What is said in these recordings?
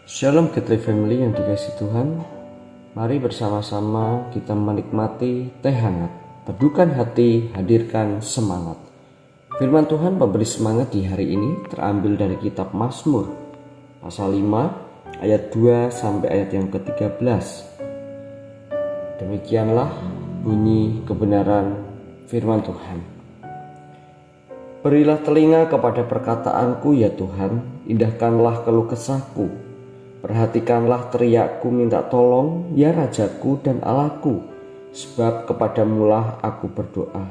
Shalom Getaway Family yang dikasihi Tuhan. Mari bersama-sama kita menikmati teh hangat. Teduhkan hati, hadirkan semangat. Firman Tuhan memberi semangat di hari ini terambil dari kitab Mazmur pasal 5 ayat 2 sampai ayat yang ke-13. Demikianlah bunyi kebenaran firman Tuhan. Berilah telinga kepada perkataanku ya Tuhan, indahkanlah keluh kesahku. Perhatikanlah teriakku minta tolong, ya Rajaku dan Allahku, sebab kepadamulah aku berdoa.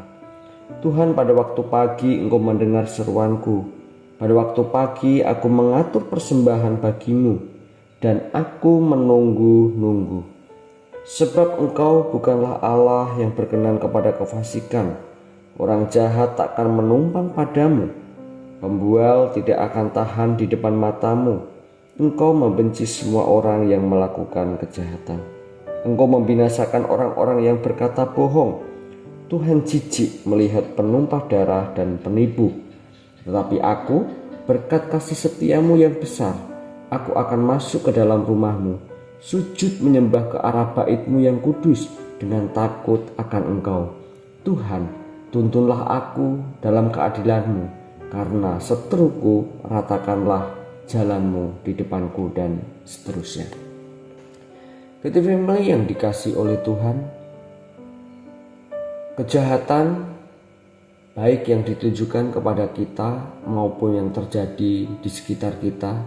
Tuhan, pada waktu pagi Engkau mendengar seruanku. Pada waktu pagi aku mengatur persembahan bagimu, dan aku menunggu-nunggu. Sebab Engkau bukanlah Allah yang berkenan kepada kefasikan. Orang jahat takkan menumpang padamu. Pembual tidak akan tahan di depan matamu. Engkau membenci semua orang yang melakukan kejahatan. Engkau membinasakan orang-orang yang berkata bohong. Tuhan jijik melihat penumpah darah dan penipu. Tetapi aku, berkat kasih setiamu yang besar, aku akan masuk ke dalam rumahmu, sujud menyembah ke arah baitmu yang kudus dengan takut akan Engkau. Tuhan, tuntunlah aku dalam keadilanmu, karena seteruku ratakanlah jalanmu di depanku, dan seterusnya. Getaway Family yang dikasih oleh Tuhan, kejahatan baik yang ditujukan kepada kita maupun yang terjadi di sekitar kita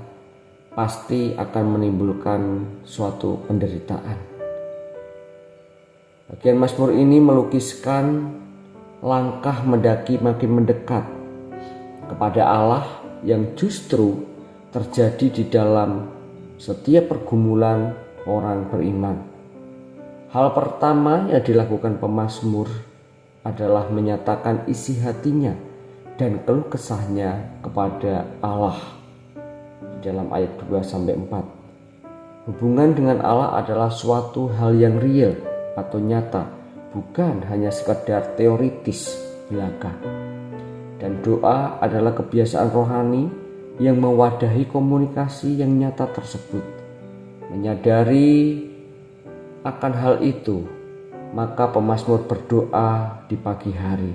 pasti akan menimbulkan suatu penderitaan. Bagian Mazmur ini melukiskan langkah mendaki makin mendekat kepada Allah yang justru terjadi di dalam setiap pergumulan orang beriman. Hal pertama yang dilakukan pemazmur adalah menyatakan isi hatinya dan keluh kesahnya kepada Allah. Di dalam ayat 2-4, hubungan dengan Allah adalah suatu hal yang real atau nyata, bukan hanya sekedar teoritis belaka. Dan doa adalah kebiasaan rohani yang mewadahi komunikasi yang nyata tersebut. Menyadari akan hal itu, maka pemazmur berdoa di pagi hari.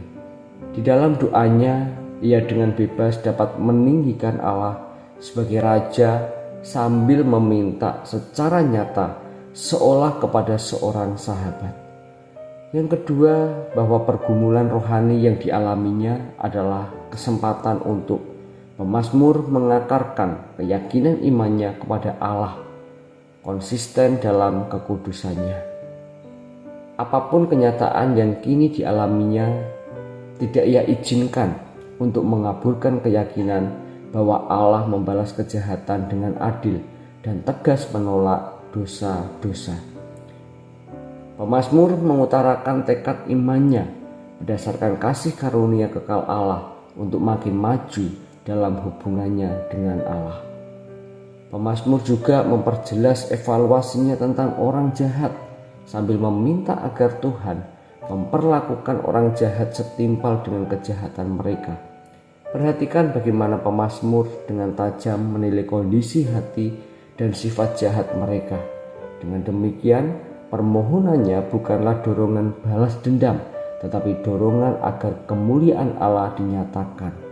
Di dalam doanya, ia dengan bebas dapat meninggikan Allah sebagai Raja sambil meminta secara nyata seolah kepada seorang sahabat. Yang kedua, bahwa pergumulan rohani yang dialaminya adalah kesempatan untuk pemazmur mengakarkan keyakinan imannya kepada Allah, konsisten dalam kekudusannya. Apapun kenyataan yang kini dialaminya, tidak ia izinkan untuk mengaburkan keyakinan bahwa Allah membalas kejahatan dengan adil dan tegas menolak dosa-dosa. Pemazmur mengutarakan tekad imannya berdasarkan kasih karunia kekal Allah untuk makin maju dalam hubungannya dengan Allah. Pemazmur juga memperjelas evaluasinya tentang orang jahat sambil meminta agar Tuhan memperlakukan orang jahat setimpal dengan kejahatan mereka. Perhatikan bagaimana pemazmur dengan tajam menilai kondisi hati dan sifat jahat mereka. Dengan demikian, permohonannya bukanlah dorongan balas dendam, tetapi dorongan agar kemuliaan Allah dinyatakan.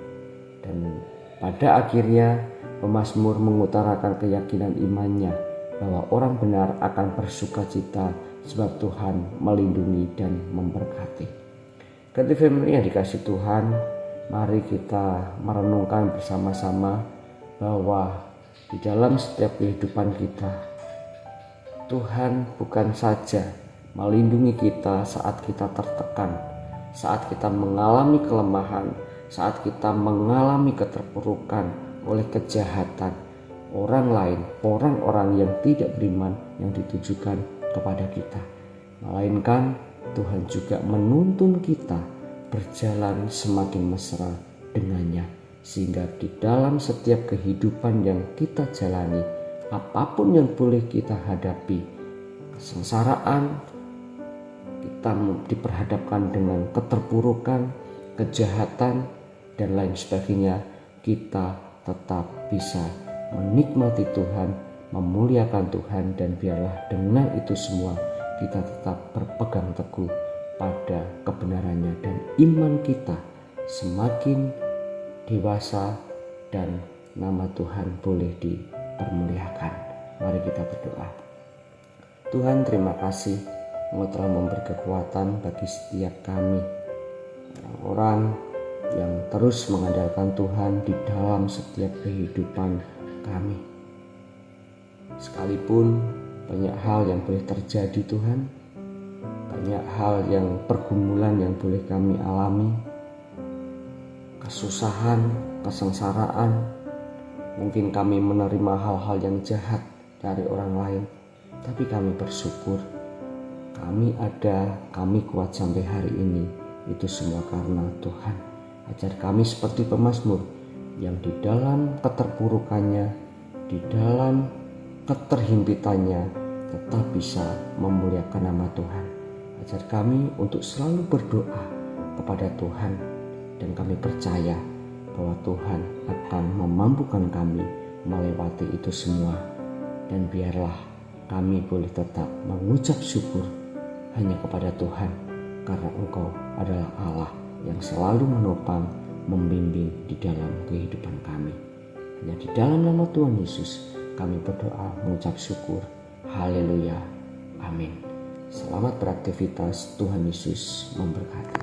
Dan pada akhirnya pemazmur mengutarakan keyakinan imannya bahwa orang benar akan bersuka cita sebab Tuhan melindungi dan memberkati. Getaway Family yang dikasih Tuhan, mari kita merenungkan bersama-sama bahwa di dalam setiap kehidupan kita, Tuhan bukan saja melindungi kita saat kita tertekan, saat kita mengalami kelemahan, saat kita mengalami keterpurukan oleh kejahatan orang lain, orang-orang yang tidak beriman yang ditujukan kepada kita. Melainkan Tuhan juga menuntun kita berjalan semakin mesra dengannya. Sehingga di dalam setiap kehidupan yang kita jalani, apapun yang boleh kita hadapi, kesengsaraan, kita diperhadapkan dengan keterpurukan, kejahatan, dan lain sebagainya, kita tetap bisa menikmati Tuhan memuliakan Tuhan, dan biarlah dengan itu semua kita tetap berpegang teguh pada kebenarannya dan iman kita semakin dewasa dan nama Tuhan boleh dipermuliakan. Mari kita berdoa. Tuhan, terima kasih Engkau telah memberi kekuatan bagi setiap kami, orang-orang yang terus mengandalkan Tuhan di dalam setiap kehidupan kami. Sekalipun banyak hal yang boleh terjadi Tuhan, banyak hal yang pergumulan yang boleh kami alami, kesusahan, kesengsaraan, mungkin kami menerima hal-hal yang jahat dari orang lain, tapi kami bersyukur kami ada, kami kuat sampai hari ini. Itu semua karena Tuhan. Ajar kami seperti pemazmur yang di dalam keterpurukannya, di dalam keterhimpitannya tetap bisa memuliakan nama Tuhan. Ajar kami untuk selalu berdoa kepada Tuhan, dan kami percaya bahwa Tuhan akan memampukan kami melewati itu semua. Dan biarlah kami boleh tetap mengucap syukur hanya kepada Tuhan, karena Engkau adalah Allah yang selalu menopang, membimbing di dalam kehidupan kami. Hanya di dalam nama Tuhan Yesus kami berdoa mengucap syukur. Haleluya. Amin. Selamat beraktivitas. Tuhan Yesus memberkati.